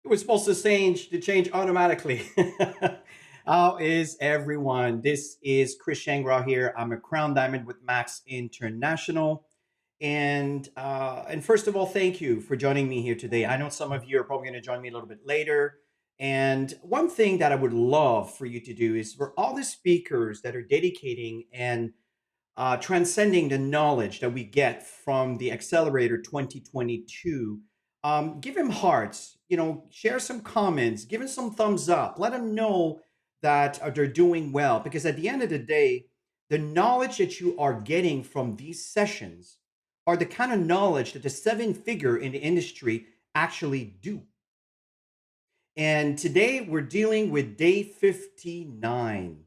It was supposed to change automatically. How is everyone? This is Chris Shangra here. I'm a Crown Diamond with Max International. And first of all, thank you for joining me here today. I know some of you are probably going to join me a little bit later. And one thing that I would love for you to do is for all the speakers that are dedicating and transcending the knowledge that we get from the Accelerator 2022. Give him hearts, share some comments, give him some thumbs up, let him know that they're doing well. Because at the end of the day, the knowledge that you are getting from these sessions are the kind of knowledge that the seven figure in the industry actually do. And today we're dealing with day 59.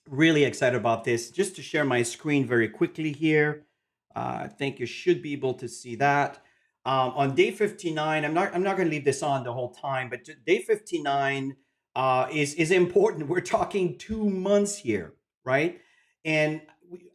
Really excited about this. Just to share my screen very quickly here. I think you should be able to see that. On day 59, I'm not going to leave this on the whole time, but day 59 is important. We're talking 2 months here, right? And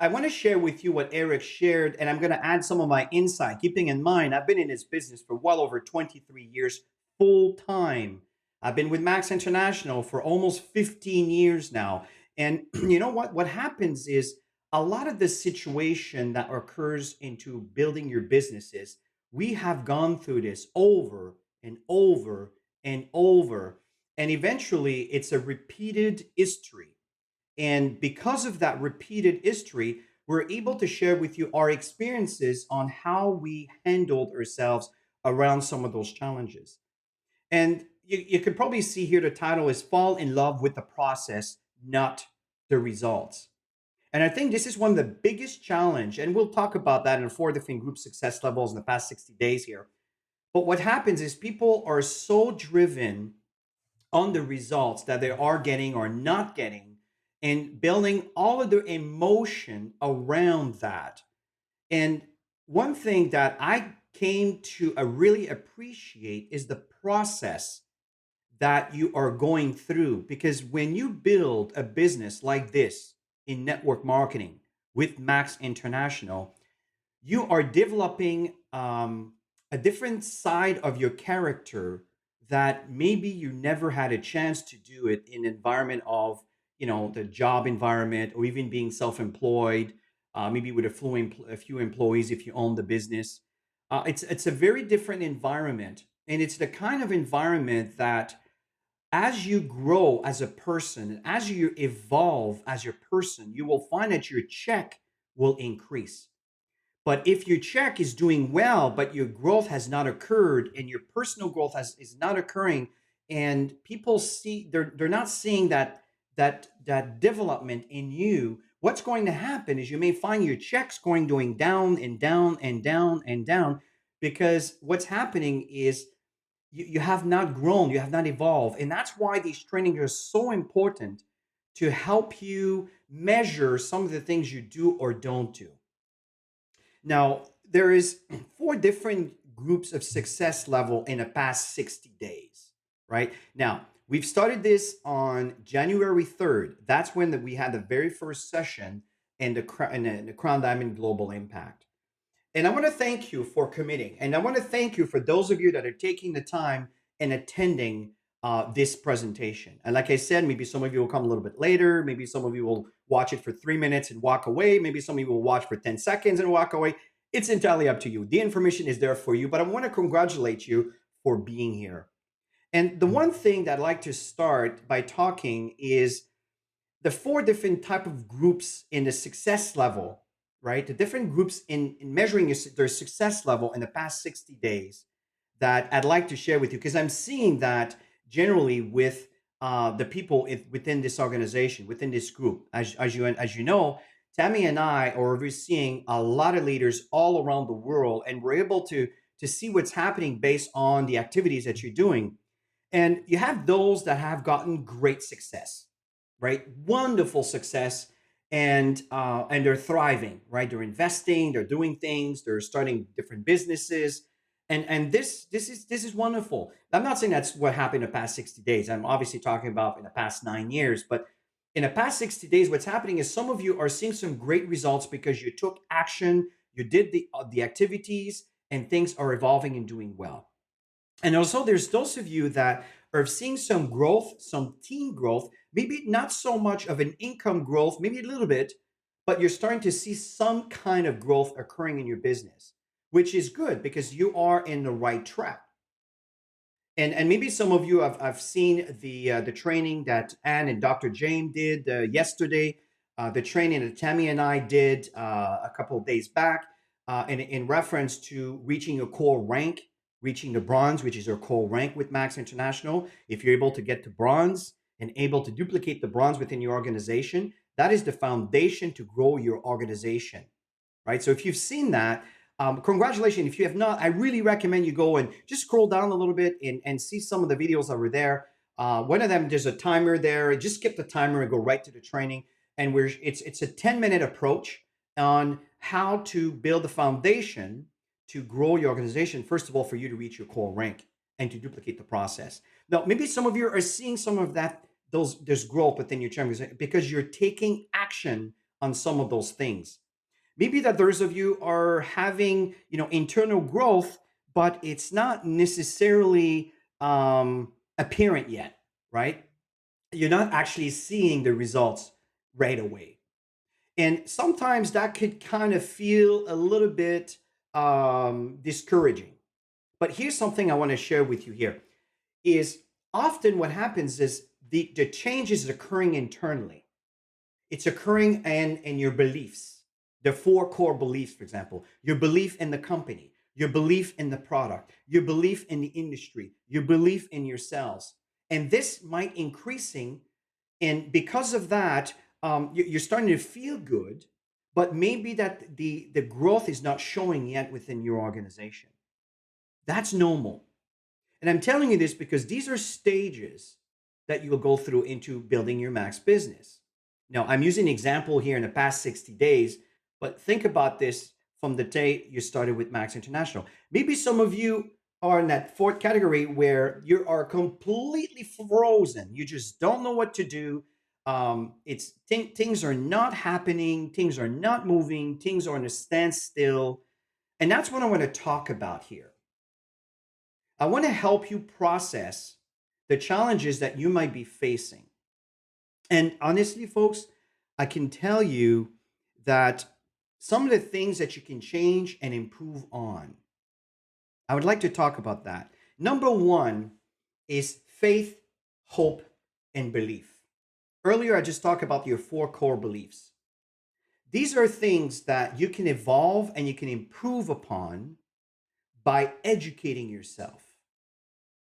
I want to share with you what Eric shared, and I'm going to add some of my insight, keeping in mind I've been in this business for well over 23 years full time. I've been with Max International for almost 15 years now. And you know what? What happens is a lot of the situation that occurs into building your businesses, we have gone through this over and over and over. And eventually it's a repeated history. And because of that repeated history, we're able to share with you our experiences on how we handled ourselves around some of those challenges. And you could probably see here the title is Fall in Love with the Process, Not the Results. And I think this is one of the biggest challenge, and we'll talk about that in four different group success levels in the past 60 days here. But what happens is people are so driven on the results that they are getting or not getting and building all of their emotion around that. And one thing that I came to really appreciate is the process that you are going through. Because when you build a business like this in network marketing with Max International, you are developing a different side of your character that maybe you never had a chance to do it in environment of the job environment or even being self-employed, maybe with a few employees if you own the business. It's a very different environment, and it's the kind of environment that as you grow as a person, as you evolve as your person, you will find that your check will increase. But if your check is doing well, but your growth has not occurred and your personal growth is not occurring, and people see they're not seeing that development in you, what's going to happen is you may find your checks going down and down and down and down because what's happening is you have not grown, you have not evolved. And that's why these trainings are so important to help you measure some of the things you do or don't do. Now, there is four different groups of success level in the past 60 days, right? Now, we've started this on January 3rd. That's when we had the very first session in the Crown Diamond Global Impact. And I want to thank you for committing. And I want to thank you for those of you that are taking the time and attending this presentation. And like I said, maybe some of you will come a little bit later. Maybe some of you will watch it for 3 minutes and walk away. Maybe some of you will watch for 10 seconds and walk away. It's entirely up to you. The information is there for you, but I want to congratulate you for being here. And the one thing that I'd like to start by talking is the four different type of groups in the success level, right? The different groups in measuring their success level in the past 60 days that I'd like to share with you because I'm seeing that generally with the people within this organization, within this group. As you know, Tammy and I are overseeing a lot of leaders all around the world, and we're able to see what's happening based on the activities that you're doing. And you have those that have gotten great success, right? Wonderful success, and they're thriving, right? They're investing, they're doing things, they're starting different businesses, and this is wonderful. I'm not saying that's what happened in the past 60 days. I'm obviously talking about in the past 9 years, but in the past 60 days, what's happening is some of you are seeing some great results because you took action, you did the activities, and things are evolving and doing well. And also, there's those of you that are seeing some growth, some team growth, maybe not so much of an income growth, maybe a little bit, but you're starting to see some kind of growth occurring in your business, which is good because you are in the right track. And maybe some of you have seen the training that Anne and Dr. James did yesterday, the training that Tammy and I did a couple of days back, in reference to reaching your core rank, reaching the bronze, which is your core rank with Max International. If you're able to get to bronze and able to duplicate the bronze within your organization, that is the foundation to grow your organization, right? So if you've seen that, congratulations. If you have not, I really recommend you go and just scroll down a little bit and see some of the videos that were there. One of them, there's a timer there. Just skip the timer and go right to the training. And it's a 10-minute approach on how to build the foundation to grow your organization. First of all, for you to reach your core rank and to duplicate the process. Now, maybe some of you are seeing some of that. There's growth within your chambers because you're taking action on some of those things. Maybe that those of you are having internal growth, but it's not necessarily apparent yet, right? You're not actually seeing the results right away, and sometimes that could kind of feel a little bit discouraging. But here's something I want to share with you here: is often what happens is the change is occurring internally. It's occurring in your beliefs, the four core beliefs, for example, your belief in the company, your belief in the product, your belief in the industry, your belief in yourselves. And this might increasing. And because of that, you're starting to feel good, but maybe that the growth is not showing yet within your organization. That's normal. And I'm telling you this because these are stages that you will go through into building your max business. Now, I'm using an example here in the past 60 days, but think about this from the day you started with Max International. Maybe some of you are in that fourth category where you are completely frozen. You just don't know what to do. Things are not happening, things are not moving, things are in a standstill. And that's what I want to talk about here. I want to help you process the challenges that you might be facing. And honestly, folks, I can tell you that some of the things that you can change and improve on, I would like to talk about that. Number one is faith, hope, and belief. Earlier, I just talked about your four core beliefs. These are things that you can evolve and you can improve upon by educating yourself,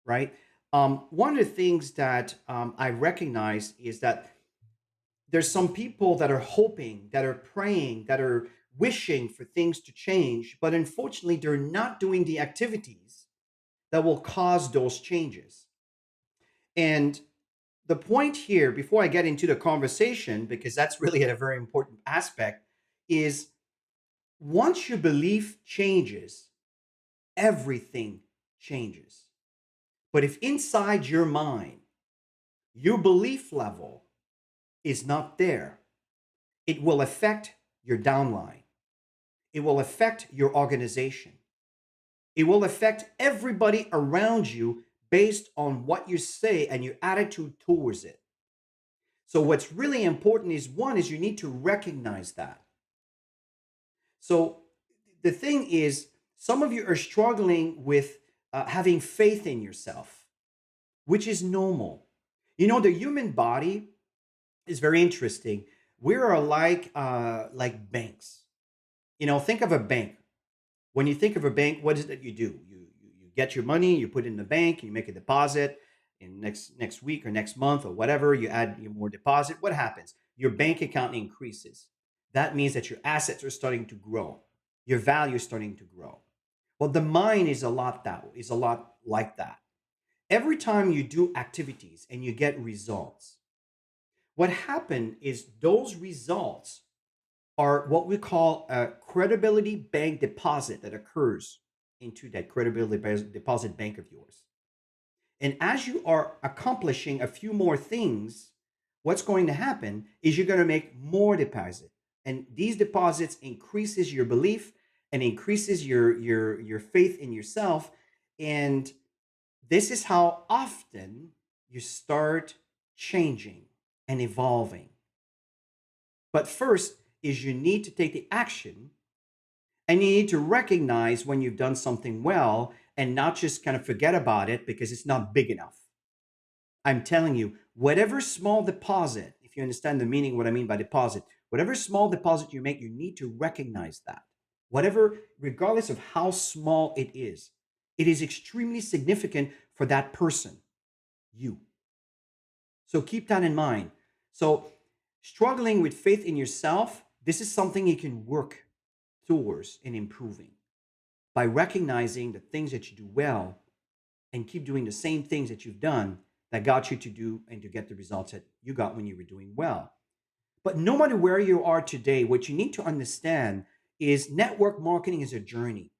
right? One of the things that I recognize is that there's some people that are hoping, that are praying, that are wishing for things to change, but unfortunately, they're not doing the activities that will cause those changes. And the point here, before I get into the conversation, because that's really a very important aspect, is once your belief changes, everything changes. But if inside your mind, your belief level is not there, it will affect your downline. It will affect your organization. It will affect everybody around you based on what you say and your attitude towards it. So, what's really important is one, is you need to recognize that. So, the thing is, some of you are struggling with having faith in yourself, which is normal. The human body is very interesting. We are like banks. Think of a bank. When you think of a bank, what is it that you do? You get your money, you put it in the bank, you make a deposit in next week or next month or whatever, you add your more deposit. What happens? Your bank account increases. That means that your assets are starting to grow. Your value is starting to grow. Well, the mind is a lot like that. Every time you do activities and you get results, what happened is those results are what we call a credibility bank deposit that occurs into that deposit bank of yours. And as you are accomplishing a few more things, what's going to happen is you're going to make more deposit. And these deposits increases your belief and increases your faith in yourself. And This is how often you start changing and evolving. But first is you need to take the action, and you need to recognize when you've done something well and not just kind of forget about it because it's not big enough. I'm telling you, whatever small deposit, if you understand the meaning, what I mean by deposit, whatever small deposit you make, you need to recognize that. Whatever, regardless of how small it is extremely significant for that person, you. So keep that in mind. So, struggling with faith in yourself, this is something you can work towards in improving by recognizing the things that you do well and keep doing the same things that you've done that got you to do and to get the results that you got when you were doing well. But no matter where you are today, what you need to understand is network marketing is a journey.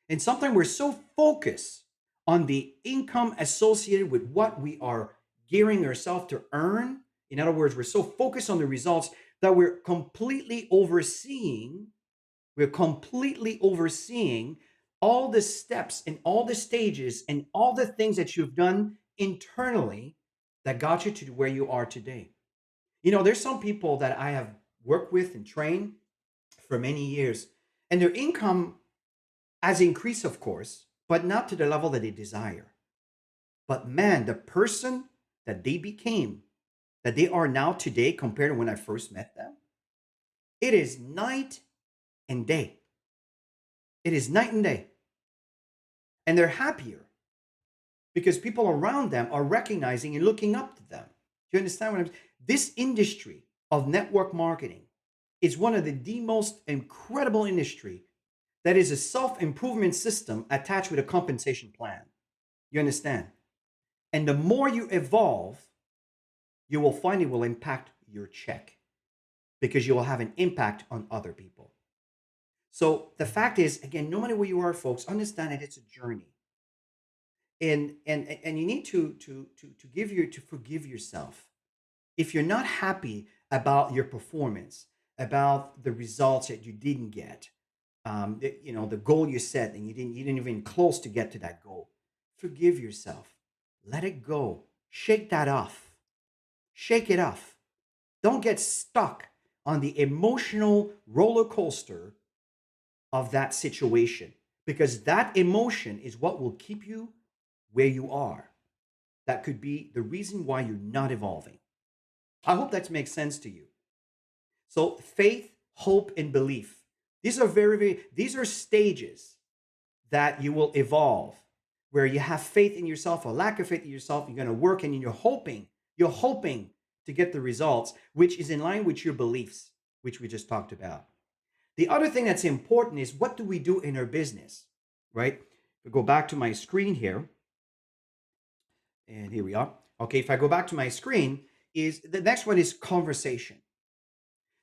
And sometimes we're so focused on the income associated with what we are gearing ourselves to earn. In other words, we're so focused on the results that we're completely overseeing all the steps and all the stages and all the things that you've done internally that got you to where you are today. You know, there's some people that I have worked with and trained for many years, and their income has increased, of course, but not to the level that they desire. But man, the person that they became, that they are now today compared to when I first met them, it is night and day. It is night and day. And they're happier because people around them are recognizing and looking up to them. Do you understand what I'm saying? This industry of network marketing is one of the most incredible industry that is a self-improvement system attached with a compensation plan. You understand? And the more you evolve, you will find it will impact your check because you will have an impact on other people. So the fact is, again, no matter where you are, folks, understand that it's a journey. And you need to forgive yourself if you're not happy about your performance, about the results that you didn't get, the goal you set and you didn't even close to get to that goal. Forgive yourself. Let it go. Shake that off. Shake it off. Don't get stuck on the emotional roller coaster of that situation because that emotion is what will keep you where you are. That could be the reason why you're not evolving. I hope that makes sense to you. So, faith, hope, and belief. These are these are stages that you will evolve where you have faith in yourself or lack of faith in yourself. You're going to work and you're hoping to get the results, which is in line with your beliefs, which we just talked about. The other thing that's important is what do we do in our business, right? If we go back to my screen here, and here we are. Okay, if I go back to my screen, is the next one is conversation.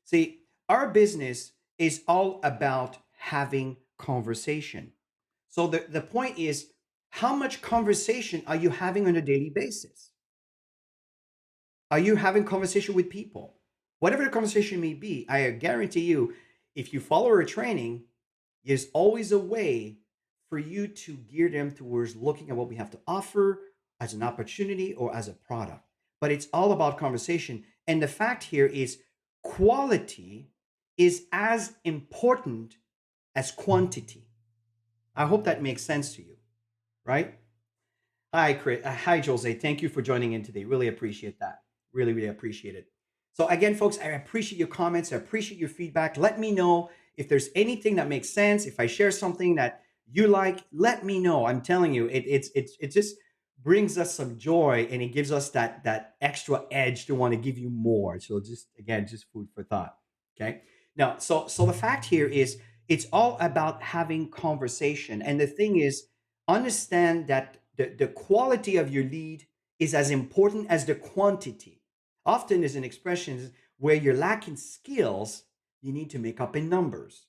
See, our business is all about having conversation. So the point is, how much conversation are you having on a daily basis? Are you having conversation with people? Whatever the conversation may be, I guarantee you, if you follow our training, there's always a way for you to gear them towards looking at what we have to offer as an opportunity or as a product. But it's all about conversation. And the fact here is quality is as important as quantity. I hope that makes sense to you, right? Hi, Chris. Hi, Jose. Thank you for joining in today. Really appreciate that. Really, really appreciate it. So, again, folks, I appreciate your comments. I appreciate your feedback. Let me know if there's anything that makes sense. If I share something that you like, let me know. I'm telling you, it just brings us some joy and it gives us that extra edge to want to give you more. So, just again, just food for thought. Okay. Now, so the fact here is it's all about having conversation. And the thing is, understand that the quality of your lead is as important as the quantity. Often there's an expression where you're lacking skills, you need to make up in numbers.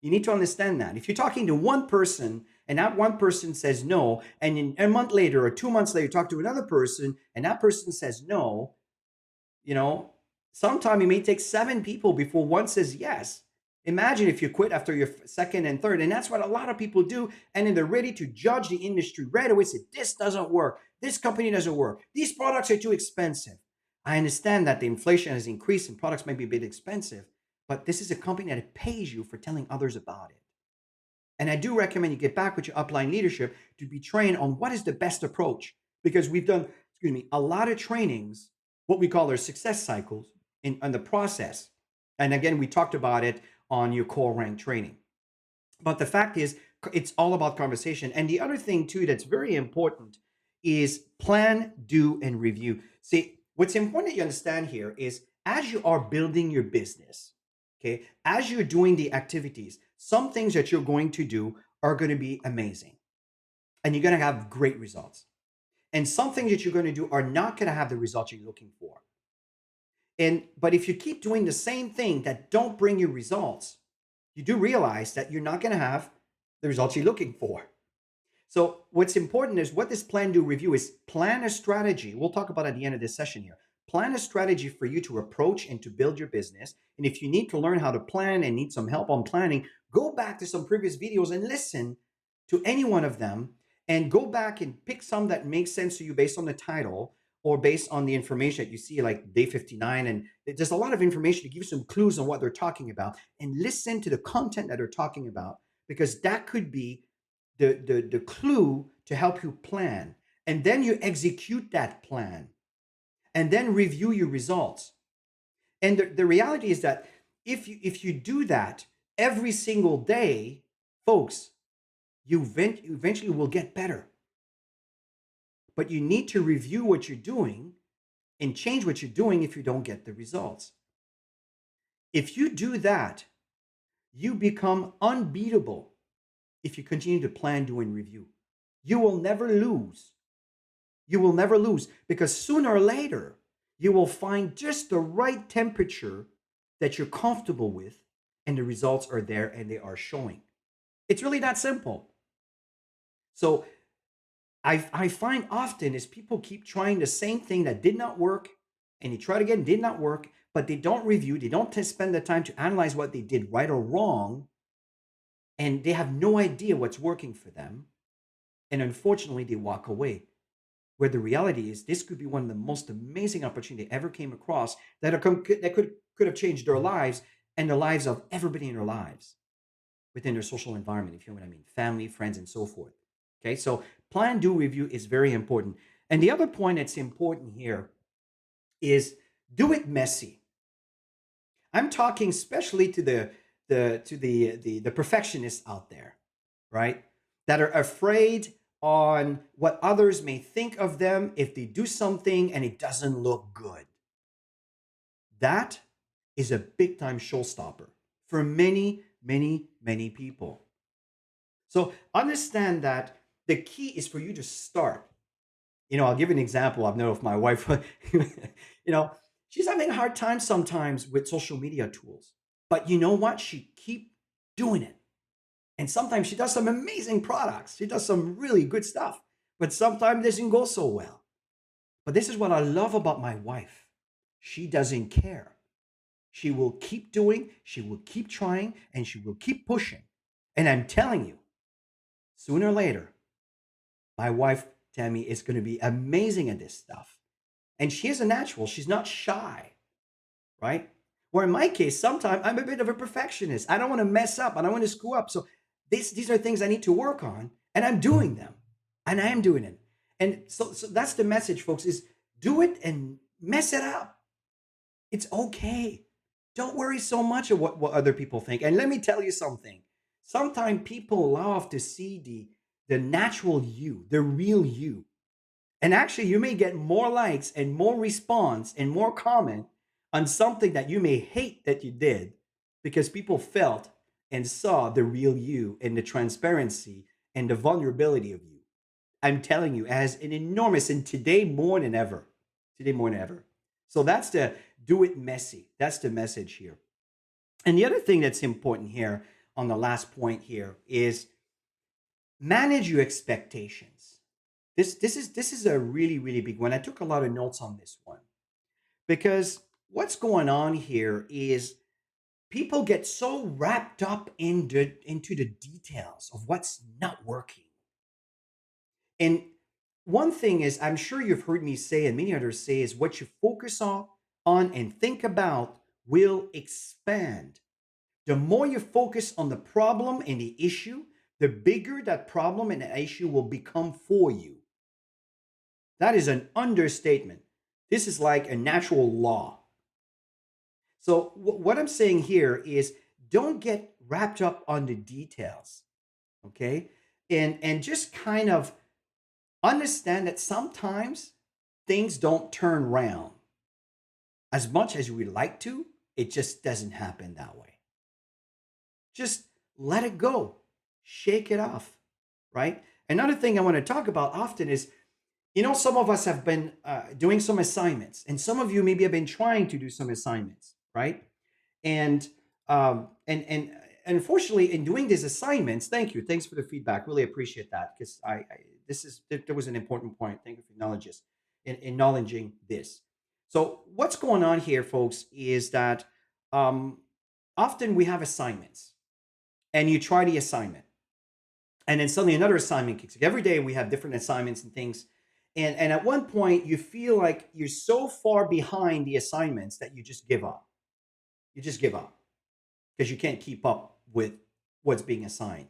You need to understand that. If you're talking to one person and that one person says no, and in a month later or 2 months later, you talk to another person and that person says no, you know, sometime it may take 7 people before one says yes. Imagine if you quit after your second and third, and that's what a lot of people do. And then they're ready to judge the industry right away. Say, this doesn't work. This company doesn't work. These products are too expensive. I understand that the inflation has increased and products might be a bit expensive, but this is a company that pays you for telling others about it. And I do recommend you get back with your upline leadership to be trained on what is the best approach. Because we've done, excuse me, a lot of trainings, what we call our success cycles in the process. And again, we talked about it on your core rank training. But the fact is, it's all about conversation. And the other thing, too, that's very important is plan, do, and review. See, what's important that you understand here is as you are building your business, okay, as you're doing the activities, some things that you're going to do are going to be amazing and you're going to have great results. And some things that you're going to do are not going to have the results you're looking for. And but if you keep doing the same thing that don't bring you results, you do realize that you're not going to have the results you're looking for. So what's important is what this plan do review is plan a strategy. We'll talk about at the end of this session here. Plan a strategy for you to approach and to build your business. And if you need to learn how to plan and need some help on planning, go back to some previous videos and listen to any one of them and go back and pick some that makes sense to you based on the title or based on the information that you see like day 59. And there's a lot of information to give you some clues on what they're talking about and listen to the content that they're talking about because that could be the clue to help you plan. And then you execute that plan and then review your results. And the reality is that if you do that every single day, folks, you eventually will get better. But you need to review what you're doing and change what you're doing if you don't get the results. If you do that, you become unbeatable if you continue to plan, do, and review. You will never lose. You will never lose because sooner or later, you will find just the right temperature that you're comfortable with, and the results are there and they are showing. It's really that simple. So I find often is people keep trying the same thing that did not work and they try it again, did not work, but they don't review, they don't spend the time to analyze what they did right or wrong, and they have no idea what's working for them. And unfortunately, they walk away. Where the reality is, this could be one of the most amazing opportunities they ever came across that could have changed their lives and the lives of everybody in their lives within their social environment, if you know what I mean, family, friends, and so forth. Okay, so plan, do, review is very important. And the other point that's important here is do it messy. I'm talking especially to the perfectionists out there, right? That are afraid on what others may think of them if they do something and it doesn't look good. That is a big time showstopper for many, many, many people. So understand that the key is for you to start. I'll give you an example. I've known of my wife. She's having a hard time sometimes with social media tools. But you know what? She keep doing it. And sometimes she does some amazing products. She does some really good stuff. But sometimes it doesn't go so well. But this is what I love about my wife. She doesn't care. She will keep doing, she will keep trying, and she will keep pushing. And I'm telling you, sooner or later, my wife, Tammy, is going to be amazing at this stuff. And she is a natural. She's not shy, right? Where in my case, sometimes I'm a bit of a perfectionist. I don't want to mess up. I don't want to screw up. So these are things I need to work on, and I'm doing them. And I am doing it. And so that's the message, folks, is do it and mess it up. It's okay. Don't worry so much of what other people think. And let me tell you something. Sometimes people love to see the natural you, the real you. And actually, you may get more likes and more response and more comment on something that you may hate that you did because people felt and saw the real you and the transparency and the vulnerability of you. I'm telling you, as an enormous, and today more than ever. So that's the do it messy. That's the message here. And the other thing that's important here on the last point here is manage your expectations. This is a really, really big one. I took a lot of notes on this one because what's going on here is People get so wrapped up into the details of what's not working. And one thing is, I'm sure you've heard me say, and many others say, is what you focus on and think about will expand. The more you focus on the problem and the issue, the bigger that problem and the issue will become for you. That is an understatement. This is like a natural law. So, what I'm saying here is don't get wrapped up on the details, okay? And just kind of understand that sometimes things don't turn around as much as we'd like to. It just doesn't happen that way. Just let it go, shake it off, right? Another thing I want to talk about often is, some of us have been doing some assignments, and some of you maybe have been trying to do some assignments, right? And and unfortunately, in doing these assignments, thank you, thanks for the feedback, really appreciate that, because there was an important point. Thank you for acknowledging this. So what's going on here, folks, is that um, often we have assignments, and you try the assignment, and then suddenly another assignment kicks in. Every day we have different assignments and things, and at one point you feel like you're so far behind the assignments that you just give up. You just give up because you can't keep up with what's being assigned.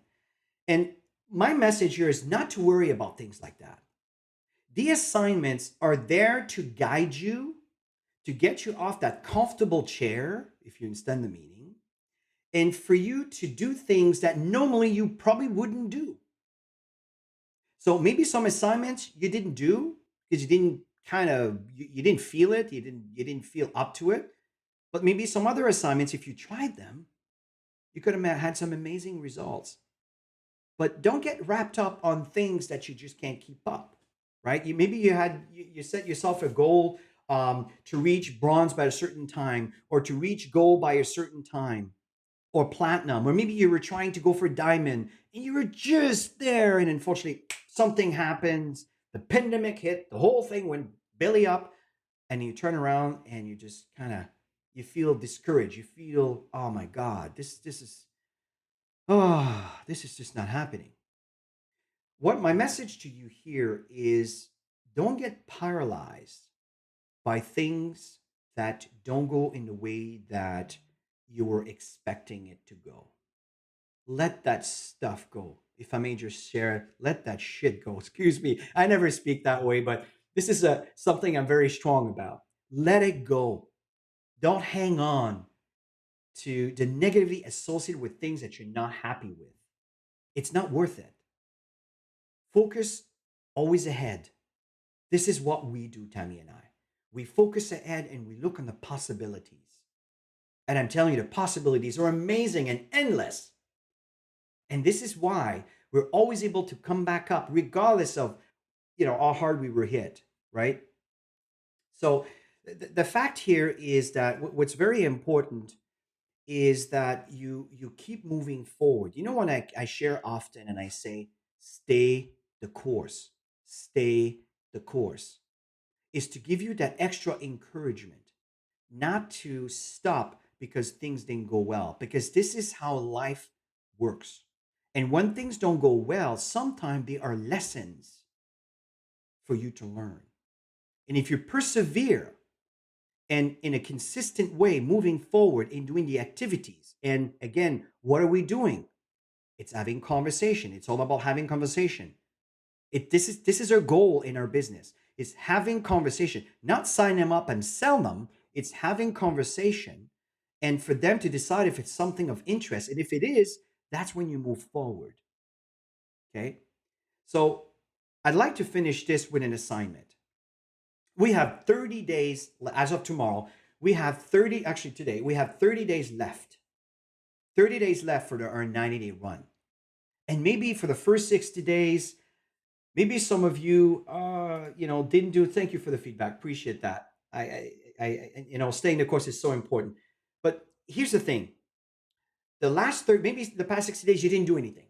And my message here is not to worry about things like that. The assignments are there to guide you, to get you off that comfortable chair, if you understand the meaning, and for you to do things that normally you probably wouldn't do. So maybe some assignments you didn't do because you didn't feel it, you didn't feel up to it. But maybe some other assignments, if you tried them, you could have had some amazing results. But don't get wrapped up on things that you just can't keep up, right? Maybe you set yourself a goal to reach bronze by a certain time, or to reach gold by a certain time, or platinum, or maybe you were trying to go for diamond and you were just there, and unfortunately something happens, the pandemic hit, the whole thing went belly up, and you turn around and you just kind of you feel discouraged. You feel, oh my God, this is just not happening. What my message to you here is, don't get paralyzed by things that don't go in the way that you were expecting it to go. Let that stuff go. If I may just share, let that shit go. Excuse me. I never speak that way, but this is something I'm very strong about. Let it go. Don't hang on to the negatively associated with things that you're not happy with. It's not worth it. Focus always ahead. This is what we do, Tammy and I. We focus ahead and we look on the possibilities. And I'm telling you, the possibilities are amazing and endless. And this is why we're always able to come back up, regardless of how hard we were hit, right? So the fact here is that what's very important is that you keep moving forward. You know what I share often, and I say, stay the course. Stay the course is to give you that extra encouragement, not to stop because things didn't go well, because this is how life works. And when things don't go well, sometimes they are lessons for you to learn. And if you persevere and in a consistent way moving forward in doing the activities, and again, what are we doing? It's having conversation. It's all about having conversation. This is our goal in our business, is having conversation, not sign them up and sell them. It's having conversation, and for them to decide if it's something of interest. And if it is, that's when you move forward. Okay. So I'd like to finish this with an assignment. We have 30 days as of tomorrow. We have 30, actually today, we have 30 days left. 30 days left for our 90-day run. And maybe for the first 60 days, maybe some of you, didn't do. Thank you for the feedback. Appreciate that. Staying the course is so important. But here's the thing: the last 30, maybe the past 60 days, you didn't do anything,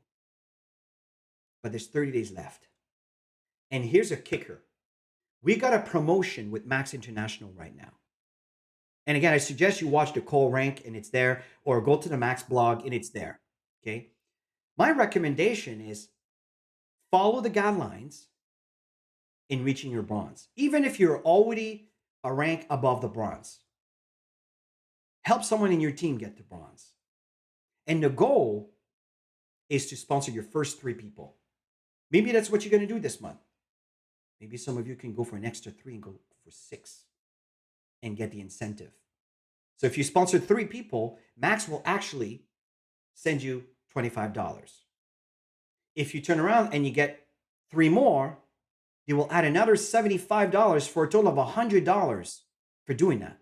but there's 30 days left. And here's a kicker: we got a promotion with Max International right now. And again, I suggest you watch the call rank and it's there, or go to the Max blog and it's there. Okay. My recommendation is follow the guidelines in reaching your bronze. Even if you're already a rank above the bronze, help someone in your team get to bronze. And the goal is to sponsor your first 3 people. Maybe that's what you're going to do this month. Maybe some of you can go for an extra 3 and go for 6 and get the incentive. So if you sponsor 3 people, Max will actually send you $25. If you turn around and you get 3 more, he will add another $75 for a total of $100 for doing that.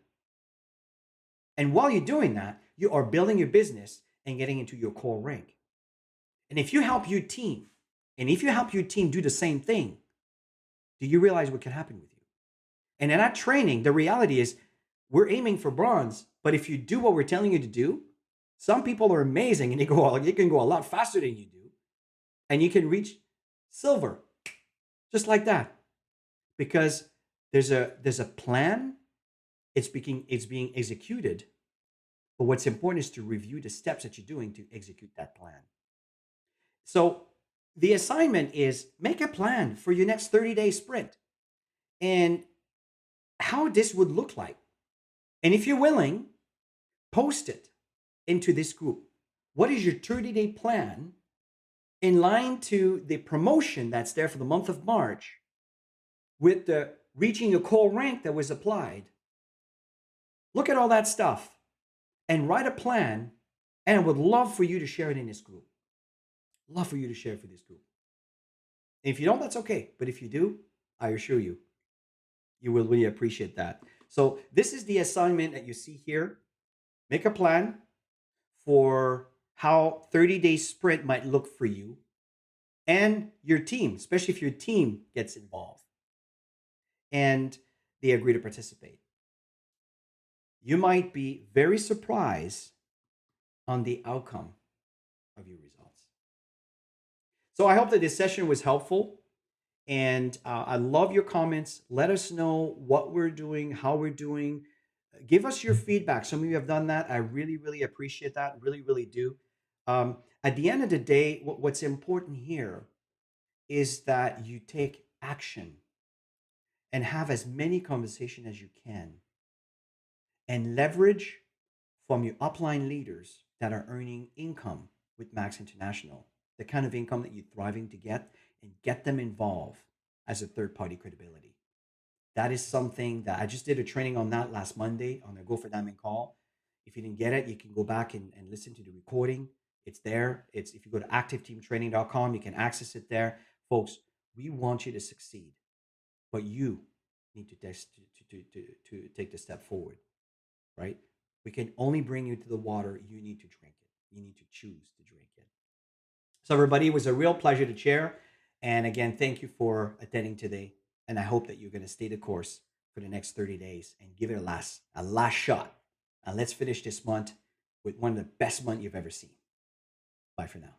And while you're doing that, you are building your business and getting into your core rank. And if you help your team, do the same thing, do you realize what can happen with you? And in that training, the reality is we're aiming for bronze, but if you do what we're telling you to do, some people are amazing and they can go a lot faster than you do, and you can reach silver just like that, because there's a plan. It's being executed, but what's important is to review the steps that you're doing to execute that plan. So the assignment is make a plan for your next 30-day sprint and how this would look like. And if you're willing, post it into this group. What is your 30-day plan in line to the promotion that's there for the month of March with the reaching your core rank that was applied? Look at all that stuff and write a plan, and I would love for you to share it in this group. Love for you to share it for this group. And if you don't, that's okay. But if you do, I assure you, you will really appreciate that. So this is the assignment that you see here. Make a plan for how 30-day sprint might look for you and your team, especially if your team gets involved and they agree to participate. You might be very surprised on the outcome of your results. So I hope that this session was helpful, and I love your comments. Let us know what we're doing, how we're doing. Give us your feedback. Some of you have done that. I really, really appreciate that. Really, really do. At the end of the day, what's important here is that you take action and have as many conversations as you can and leverage from your upline leaders that are earning income with Max International, the kind of income that you're thriving to get, and get them involved as a third-party credibility. That is something that I just did a training on that last Monday on the Go for Diamond call. If you didn't get it, you can go back and listen to the recording. It's there. It's if you go to activeteamtraining.com, you can access it there. Folks, we want you to succeed, but you need to take the step forward, right? We can only bring you to the water. You need to drink it. You need to choose to drink it. So everybody, it was a real pleasure to chair. And again, thank you for attending today. And I hope that you're going to stay the course for the next 30 days and give it a last shot. And let's finish this month with one of the best months you've ever seen. Bye for now.